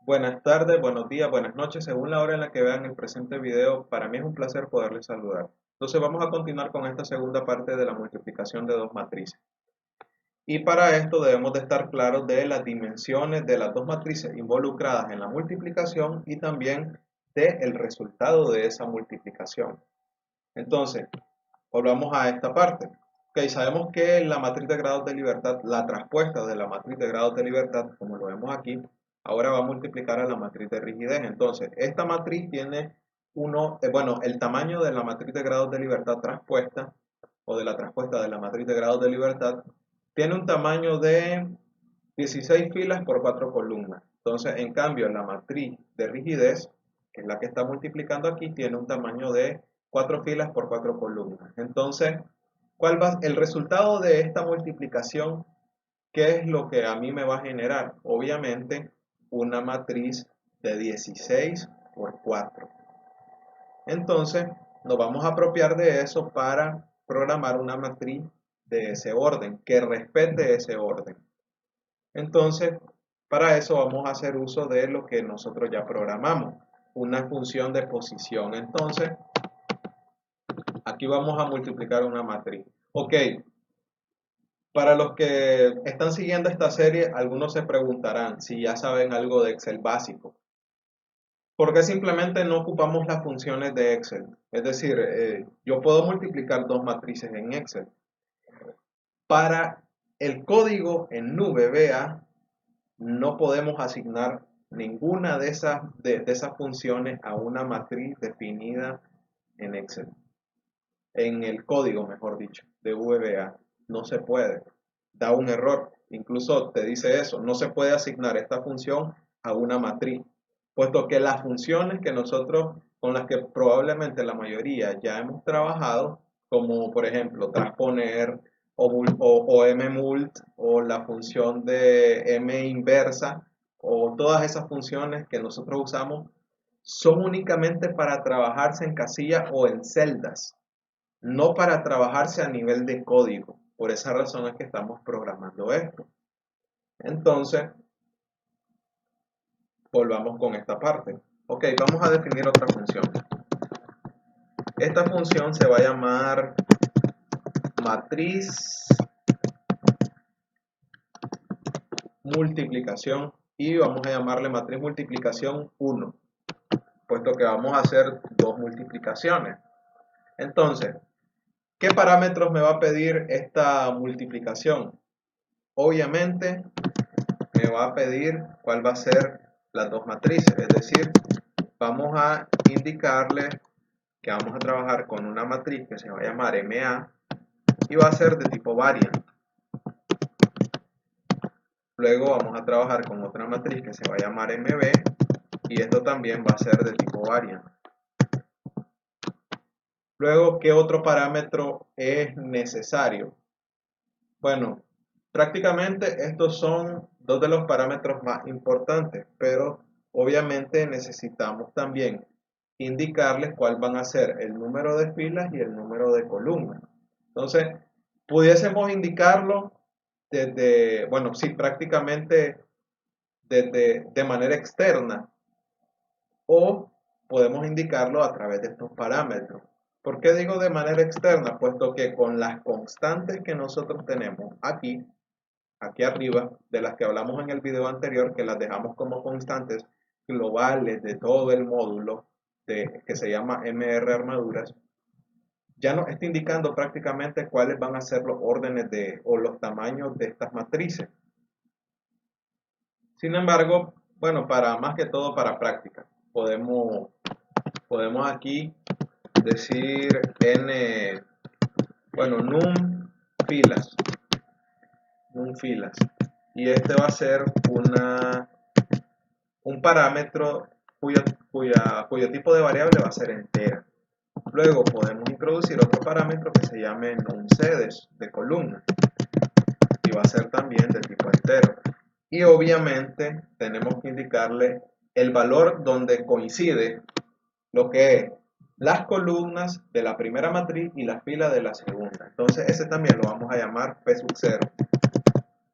Buenas tardes, buenos días, buenas noches, según la hora en la que vean el presente video. Para mí es un placer poderles saludar. Entonces vamos a continuar con esta segunda parte de la multiplicación de dos matrices. Y para esto debemos de estar claros de las dimensiones de las dos matrices involucradas en la multiplicación y también del resultado de esa multiplicación. Entonces, volvamos a esta parte. Ok, sabemos que la matriz de grados de libertad, la traspuesta de la matriz de grados de libertad, como lo vemos aquí, ahora va a multiplicar a la matriz de rigidez. Entonces, esta matriz tiene el tamaño de la matriz de grados de libertad traspuesta, o de la traspuesta de la matriz de grados de libertad, tiene un tamaño de 16 filas por 4 columnas. Entonces, en cambio, la matriz de rigidez, que es la que está multiplicando aquí, tiene un tamaño de 4 filas por 4 columnas. Entonces, ¿cuál va el resultado de esta multiplicación? ¿Qué es lo que a mí me va a generar? Obviamente, una matriz de 16 por 4. Entonces, nos vamos a apropiar de eso para programar una matriz de ese orden, que respete ese orden. Entonces, para eso vamos a hacer uso de lo que nosotros ya programamos, una función de posición. Entonces, aquí vamos a multiplicar una matriz. Ok, para los que están siguiendo esta serie, algunos se preguntarán si ya saben algo de Excel básico. ¿Por qué simplemente no ocupamos las funciones de Excel? Es decir, yo puedo multiplicar dos matrices en Excel. Para el código en nube, vea, no podemos asignar ninguna de esas funciones a una matriz definida en Excel. En el código, mejor dicho, de VBA. No se puede. Da un error. Incluso te dice eso. No se puede asignar esta función a una matriz. Puesto que las funciones que nosotros, con las que probablemente la mayoría ya hemos trabajado, como por ejemplo transponer o mmult o la función de m inversa o todas esas funciones que nosotros usamos, son únicamente para trabajarse en casillas o en celdas, no para trabajarse a nivel de código. Por esa razón es que estamos programando esto. Entonces, volvamos con esta parte. Ok, vamos a definir otra función. Esta función se va a llamar matriz multiplicación y vamos a llamarle matriz multiplicación 1, puesto que vamos a hacer dos multiplicaciones. Entonces, ¿qué parámetros me va a pedir esta multiplicación? Obviamente me va a pedir cuál va a ser las dos matrices, es decir, vamos a indicarle que vamos a trabajar con una matriz que se va a llamar MA y va a ser de tipo variant. Luego vamos a trabajar con otra matriz que se va a llamar MB y esto también va a ser de tipo variant. Luego, ¿qué otro parámetro es necesario? Bueno, prácticamente estos son dos de los parámetros más importantes, pero obviamente necesitamos también indicarles cuál van a ser el número de filas y el número de columnas. Entonces, pudiésemos indicarlo desde, bueno, sí, prácticamente de manera externa, o podemos indicarlo a través de estos parámetros. ¿Por qué digo de manera externa? Puesto que con las constantes que nosotros tenemos aquí arriba, de las que hablamos en el video anterior, que las dejamos como constantes globales de todo el módulo que se llama MR armaduras, ya nos está indicando prácticamente cuáles van a ser los órdenes o los tamaños de estas matrices. Sin embargo, bueno, para más que todo para práctica, podemos aquí decir n, bueno, num filas, y este va a ser un parámetro cuyo tipo de variable va a ser entera. Luego podemos introducir otro parámetro que se llame numcedes de columna y va a ser también de tipo entero. Y obviamente tenemos que indicarle el valor donde coincide lo que es las columnas de la primera matriz y la fila de la segunda. Entonces ese también lo vamos a llamar P sub 0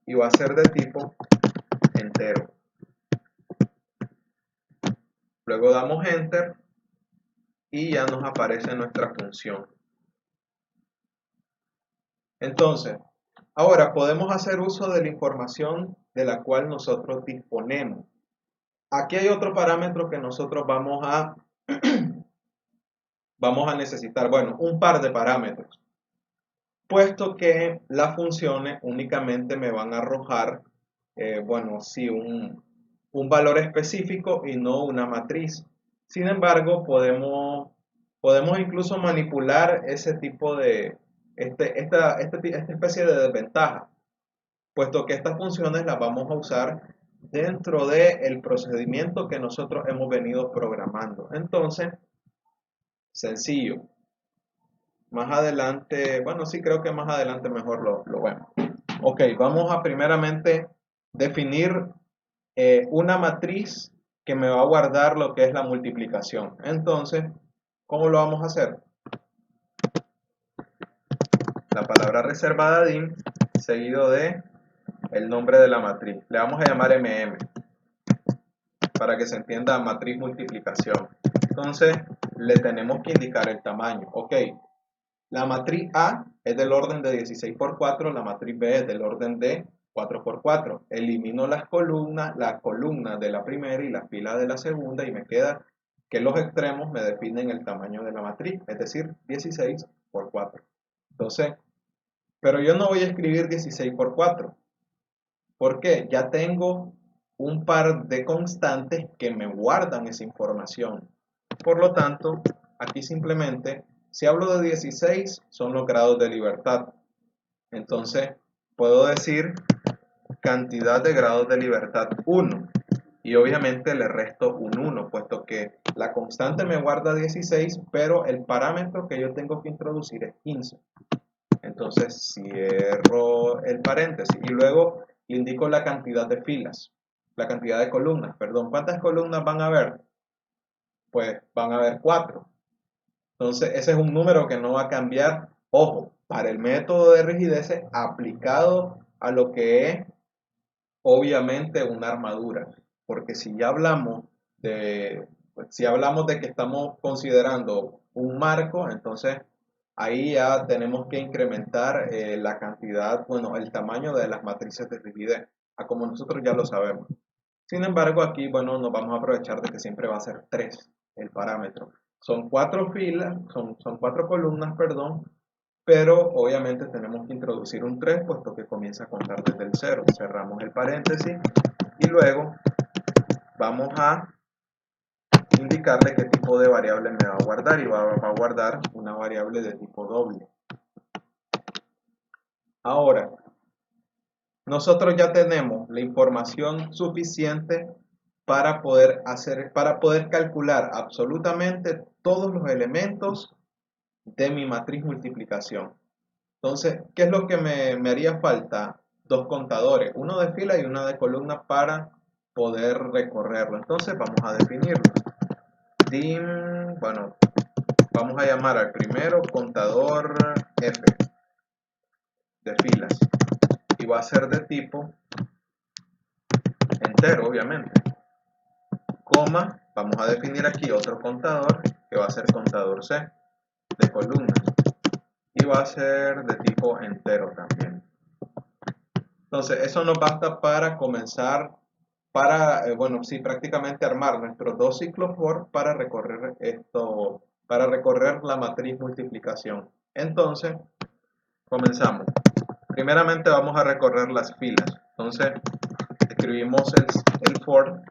y va a ser de tipo entero. Luego damos Enter y ya nos aparece nuestra función. Entonces, ahora podemos hacer uso de la información de la cual nosotros disponemos. Aquí hay otro parámetro que nosotros vamos a necesitar, bueno, un par de parámetros, puesto que las funciones únicamente me van a arrojar, bueno, sí, un valor específico y no una matriz. Sin embargo, podemos incluso manipular ese tipo de, esta especie de desventaja, puesto que estas funciones las vamos a usar dentro del procedimiento que nosotros hemos venido programando. Entonces, sencillo. Más adelante, bueno, sí creo que más adelante mejor lo vemos. Ok, vamos a primeramente definir una matriz que me va a guardar lo que es la multiplicación. Entonces, ¿cómo lo vamos a hacer? La palabra reservada dim seguido de el nombre de la matriz. Le vamos a llamar mm para que se entienda matriz multiplicación. Entonces, le tenemos que indicar el tamaño. Ok, la matriz A es del orden de 16 por 4, la matriz B es del orden de 4 por 4. Elimino la columna de la primera y la fila de la segunda y me queda que los extremos me definen el tamaño de la matriz, es decir, 16 por 4. Entonces, pero yo no voy a escribir 16 por 4. ¿Por qué? Ya tengo un par de constantes que me guardan esa información. Por lo tanto, aquí simplemente, si hablo de 16, son los grados de libertad. Entonces, puedo decir cantidad de grados de libertad 1. Y obviamente le resto un 1, puesto que la constante me guarda 16, pero el parámetro que yo tengo que introducir es 15. Entonces, cierro el paréntesis y luego le indico la cantidad de filas, la cantidad de columnas, perdón. ¿Cuántas columnas van a haber? Pues van a haber 4. Entonces, ese es un número que no va a cambiar. Ojo, para el método de rigidez aplicado a lo que es obviamente una armadura. Porque si hablamos de que estamos considerando un marco, entonces ahí ya tenemos que incrementar la cantidad, bueno, el tamaño de las matrices de rigidez, a como nosotros ya lo sabemos. Sin embargo, aquí, bueno, nos vamos a aprovechar de que siempre va a ser 3 el parámetro. Son 4 filas, son 4 columnas, perdón, pero obviamente tenemos que introducir un 3 puesto que comienza a contar desde el 0. Cerramos el paréntesis y luego vamos a indicarle qué tipo de variable me va a guardar y va a guardar una variable de tipo doble. Ahora, nosotros ya tenemos la información suficiente para poder calcular absolutamente todos los elementos de mi matriz multiplicación. Entonces, ¿qué es lo que me haría falta? Dos contadores, uno de fila y uno de columna para poder recorrerlo. Entonces vamos a definirlo. Dim, bueno, vamos a llamar al primero contador F de filas y va a ser de tipo entero, obviamente. Coma, vamos a definir aquí otro contador que va a ser contador C de columnas y va a ser de tipo entero también. Entonces, eso nos basta para comenzar, bueno, sí, prácticamente armar nuestros dos ciclos for para recorrer para recorrer la matriz multiplicación. Entonces, comenzamos. Primeramente vamos a recorrer las filas. Entonces, escribimos el for,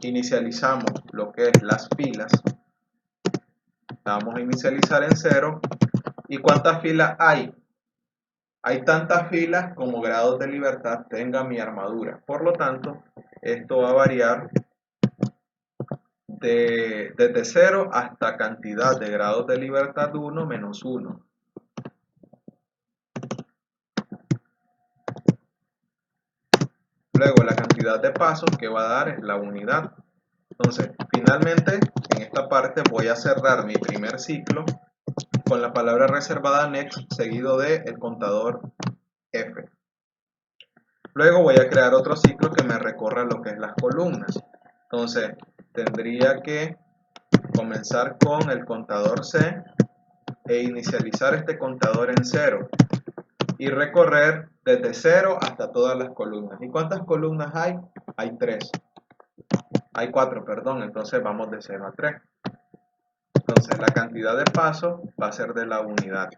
inicializamos lo que es las filas, la vamos a inicializar en 0. ¿Y cuántas filas hay? Hay tantas filas como grados de libertad tenga mi armadura. Por lo tanto, esto va a variar desde 0 hasta cantidad de grados de libertad 1 menos 1. Luego la cantidad de pasos que va a dar es la unidad. Entonces, finalmente, en esta parte voy a cerrar mi primer ciclo con la palabra reservada next seguido de el contador F. Luego voy a crear otro ciclo que me recorra lo que es las columnas. Entonces, tendría que comenzar con el contador C e inicializar este contador en 0 y recorrer desde 0 hasta todas las columnas. ¿Y cuántas columnas hay? Hay 3. Hay 4, perdón, entonces vamos de 0 a 3. Entonces la cantidad de pasos va a ser de la unidad.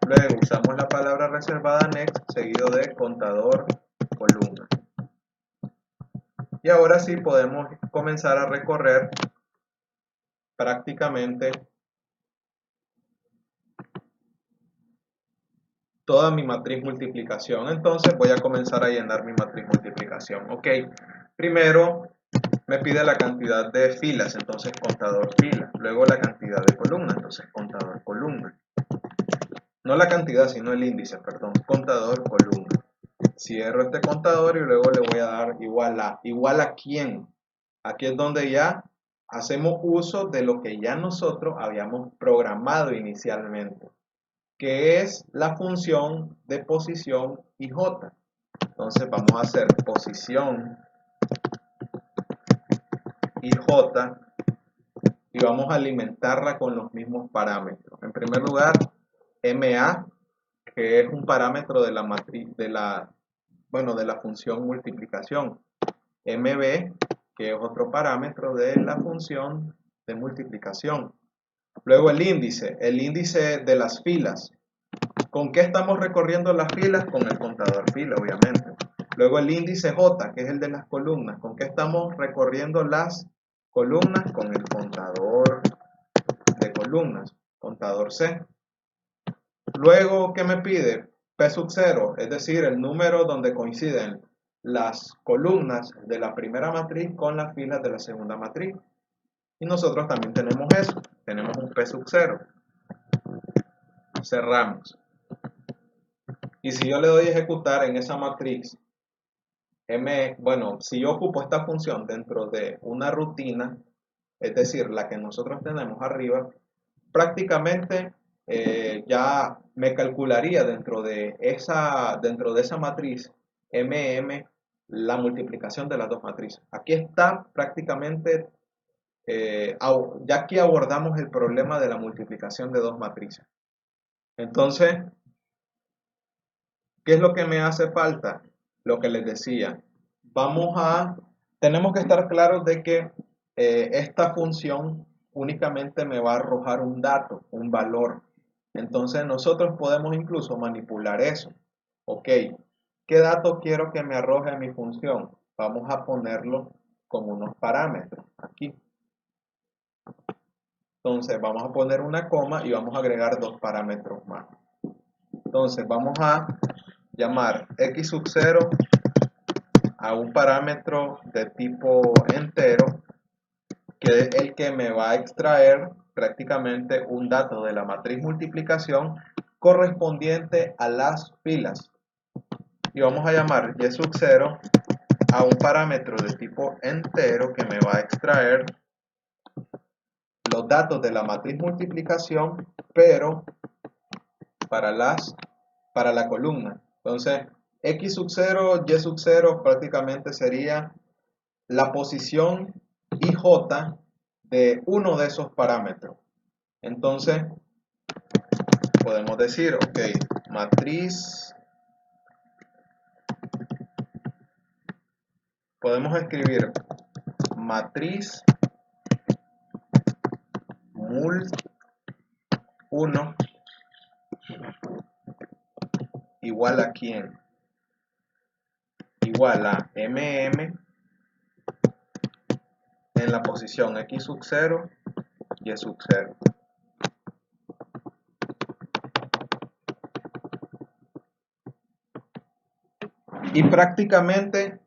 Luego usamos la palabra reservada next seguido de contador columna. Y ahora sí podemos comenzar a recorrer prácticamente toda mi matriz multiplicación. Entonces voy a comenzar a llenar mi matriz multiplicación. Ok, primero me pide la cantidad de filas, entonces contador fila. Luego la cantidad de columnas, entonces contador columna. No la cantidad, sino el índice, perdón, contador columna. Cierro este contador y luego le voy a dar igual a. ¿Igual a quién? Aquí es donde ya hacemos uso de lo que ya nosotros habíamos programado inicialmente, que es la función de posición y j. Entonces vamos a hacer posición y j y vamos a alimentarla con los mismos parámetros. En primer lugar, MA, que es un parámetro de la matriz de la función multiplicación. MB, que es otro parámetro de la función de multiplicación. Luego el índice de las filas. ¿Con qué estamos recorriendo las filas? Con el contador fila, obviamente. Luego el índice J, que es el de las columnas. ¿Con qué estamos recorriendo las columnas? Con el contador de columnas, contador C. Luego, ¿qué me pide? P sub 0, es decir, el número donde coinciden las columnas de la primera matriz con las filas de la segunda matriz. Y nosotros también tenemos eso, tenemos un P sub 0. Cerramos. Y si yo le doy a ejecutar en esa matriz, si yo ocupo esta función dentro de una rutina, es decir, la que nosotros tenemos arriba, prácticamente ya me calcularía dentro de esa matriz la multiplicación de las dos matrices. Aquí está prácticamente, ya aquí abordamos el problema de la multiplicación de dos matrices. Entonces, ¿qué es lo que me hace falta? Lo que les decía. Tenemos que estar claros de que esta función únicamente me va a arrojar un dato, un valor. Entonces nosotros podemos incluso manipular eso. Ok, ¿qué dato quiero que me arroje mi función? Vamos a ponerlo con unos parámetros aquí. Entonces vamos a poner una coma y vamos a agregar dos parámetros más. Entonces vamos a llamar x sub 0 a un parámetro de tipo entero, que es el que me va a extraer prácticamente un dato de la matriz multiplicación correspondiente a las filas. Y vamos a llamar y sub 0 a un parámetro de tipo entero que me va a extraer los datos de la matriz multiplicación, pero para la columna. Entonces, x sub 0, y sub 0 prácticamente sería la posición y j de uno de esos parámetros. Entonces, podemos decir, ok, matriz, podemos escribir matriz mul 1 igual a quién? Igual a mm en la posición x sub 0 y sub 0. Y prácticamente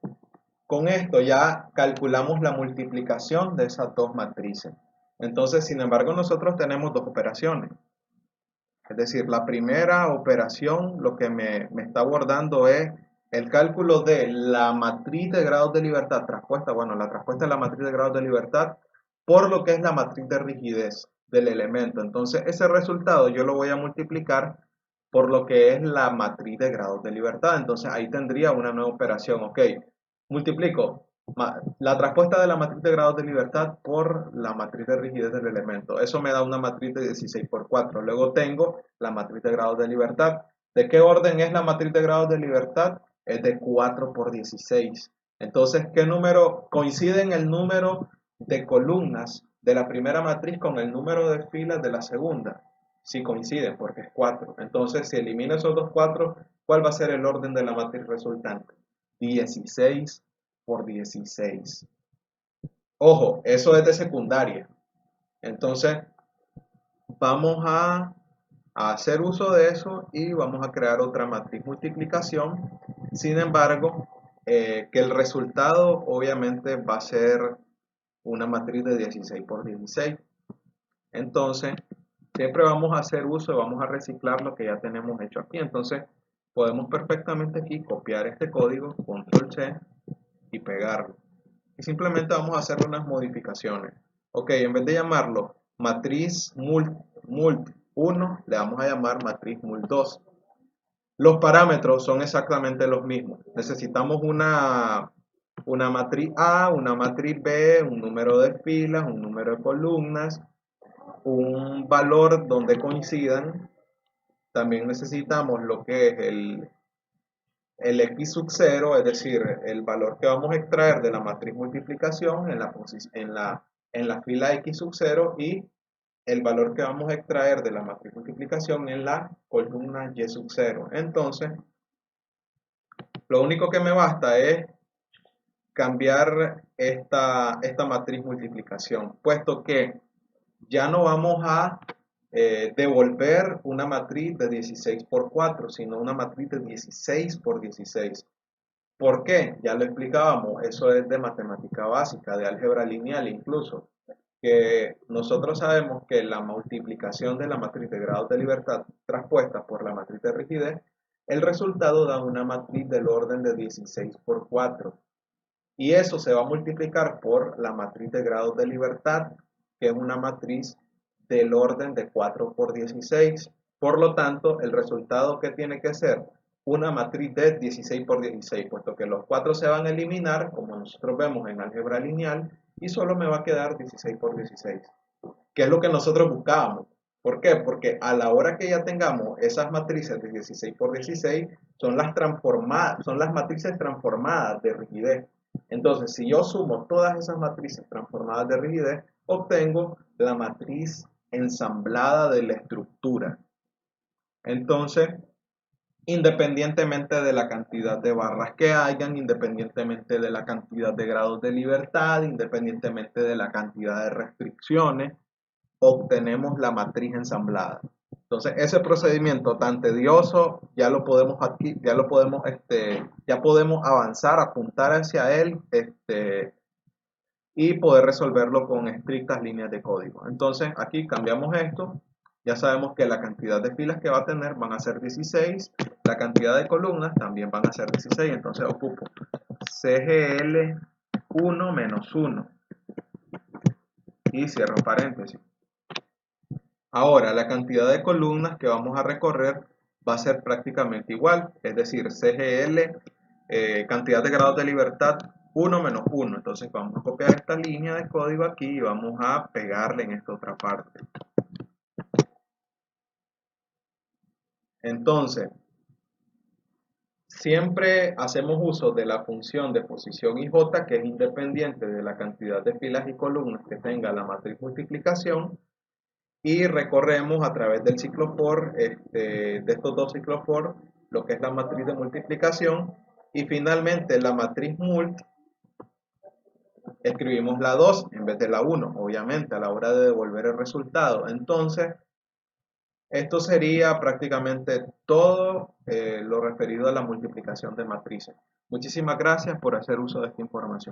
con esto ya calculamos la multiplicación de esas dos matrices. Entonces, sin embargo, nosotros tenemos dos operaciones. Es decir, la primera operación lo que me está abordando es el cálculo de la matriz de grados de libertad traspuesta, la traspuesta de la matriz de grados de libertad por lo que es la matriz de rigidez del elemento. Entonces, ese resultado yo lo voy a multiplicar por lo que es la matriz de grados de libertad. Entonces, ahí tendría una nueva operación. Ok, multiplico La traspuesta de la matriz de grados de libertad por la matriz de rigidez del elemento. Eso me da una matriz de 16 por 4. Luego tengo la matriz de grados de libertad. ¿De qué orden es la matriz de grados de libertad? Es de 4 por 16. Entonces, ¿qué número coincide en el número de columnas de la primera matriz con el número de filas de la segunda? Sí coinciden porque es 4. Entonces, si elimino esos dos 4, ¿cuál va a ser el orden de la matriz resultante? 16 por 16. Ojo, eso es de secundaria. Entonces, vamos a hacer uso de eso y vamos a crear otra matriz multiplicación. Sin embargo, que el resultado obviamente va a ser una matriz de 16 por 16. Entonces, siempre vamos a hacer uso y vamos a reciclar lo que ya tenemos hecho aquí. Entonces, podemos perfectamente aquí copiar este código, control C y pegarlo. Y simplemente vamos a hacer unas modificaciones. Ok, en vez de llamarlo matriz mult 1, le vamos a llamar matriz mult 2. Los parámetros son exactamente los mismos. Necesitamos una matriz A, una matriz B, un número de filas, un número de columnas, un valor donde coincidan. También necesitamos lo que es el x sub 0, es decir, el valor que vamos a extraer de la matriz multiplicación en la fila x sub 0 y el valor que vamos a extraer de la matriz multiplicación en la columna y sub 0. Entonces, lo único que me basta es cambiar esta matriz multiplicación, puesto que ya no vamos a devolver una matriz de 16 por 4, sino una matriz de 16 por 16. ¿Por qué? Ya lo explicábamos, eso es de matemática básica, de álgebra lineal incluso, que nosotros sabemos que la multiplicación de la matriz de grados de libertad traspuesta por la matriz de rigidez, el resultado da una matriz del orden de 16 por 4. Y eso se va a multiplicar por la matriz de grados de libertad, que es una matriz del orden de 4 por 16. Por lo tanto, el resultado que tiene que ser una matriz de 16 por 16, puesto que los 4 se van a eliminar, como nosotros vemos en álgebra lineal, y solo me va a quedar 16 por 16, que es lo que nosotros buscábamos. ¿Por qué? Porque a la hora que ya tengamos esas matrices de 16 por 16, son las matrices transformadas de rigidez. Entonces, si yo sumo todas esas matrices transformadas de rigidez, obtengo la matriz ensamblada de la estructura. Entonces, independientemente de la cantidad de barras que hayan, independientemente de la cantidad de grados de libertad, independientemente de la cantidad de restricciones, obtenemos la matriz ensamblada. Entonces, ese procedimiento tan tedioso ya lo podemos aquí, ya podemos avanzar, apuntar hacia él, y poder resolverlo con estrictas líneas de código. Entonces, aquí cambiamos esto. Ya sabemos que la cantidad de filas que va a tener van a ser 16, la cantidad de columnas también van a ser 16, entonces ocupo CGL 1 menos 1 y cierro paréntesis. Ahora, la cantidad de columnas que vamos a recorrer va a ser prácticamente igual, es decir, CGL, cantidad de grados de libertad, 1 menos 1. Entonces vamos a copiar esta línea de código aquí y vamos a pegarle en esta otra parte. Entonces, siempre hacemos uso de la función de posición IJ, que es independiente de la cantidad de filas y columnas que tenga la matriz multiplicación, y recorremos a través del ciclo for, de estos dos ciclos for, lo que es la matriz de multiplicación, y finalmente la matriz mult, escribimos la 2 en vez de la 1, obviamente, a la hora de devolver el resultado. Entonces, esto sería prácticamente todo lo referido a la multiplicación de matrices. Muchísimas gracias por hacer uso de esta información.